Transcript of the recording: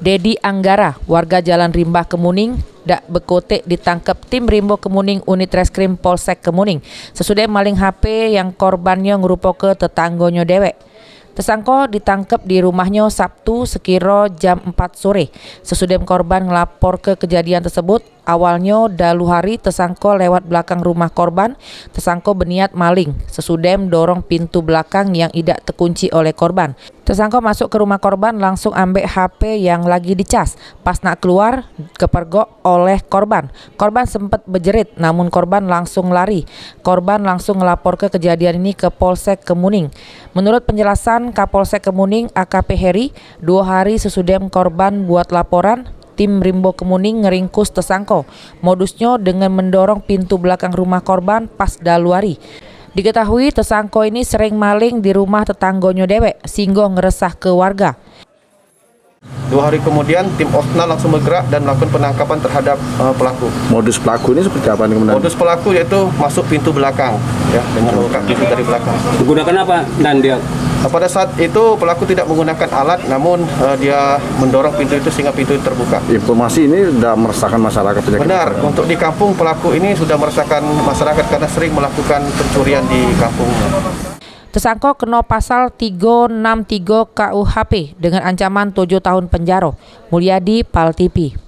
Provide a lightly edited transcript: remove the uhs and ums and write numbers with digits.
Dedi Anggara, warga Jalan Rimbah Kemuning, dak bekote ditangkap tim Rimbo Kemuning Unit Reskrim Polsek Kemuning. Sesudah maling HP yang korbannya ngerupo ke tetanggonyo dewek. Tersangka ditangkap di rumahnya Sabtu sekira jam 4 sore. Sesudah korban ngelapor ke kejadian tersebut, awalnya dalu hari tersangka lewat belakang rumah korban. Tersangka berniat maling. Sesudah dorong pintu belakang yang tidak terkunci oleh korban. Tersangka masuk ke rumah korban langsung ambil HP yang lagi dicas. Pas nak keluar, kepergok oleh korban. Korban sempat berjerit, namun korban langsung lari. Korban langsung ngelapor ke kejadian ini ke Polsek Kemuning. Menurut penjelasan Kapolsek Kemuning AKP Heri, 2 hari sesudah korban buat laporan, tim Rimbo Kemuning ngeringkus tersangka. Modusnya dengan mendorong pintu belakang rumah korban pas daluari. Diketahui tersangka ini sering maling di rumah tetanggonyo dewek, sehingga ngeresah ke warga. 2 hari kemudian tim Osna langsung bergerak dan melakukan penangkapan terhadap pelaku. Modus pelaku ini seperti apa? Modus pelaku yaitu masuk pintu belakang, ya, dengan membuka pintu dari belakang. Menggunakan apa? Dan dia pada saat itu pelaku tidak menggunakan alat, namun dia mendorong pintu itu sehingga pintu itu terbuka. Informasi ini sudah meresahkan masyarakat. Benar, untuk di kampung pelaku ini sudah meresahkan masyarakat karena sering melakukan pencurian di kampung. Tersangka kena pasal 363 KUHP dengan ancaman 7 tahun penjara. Mulyadi, PAL TV.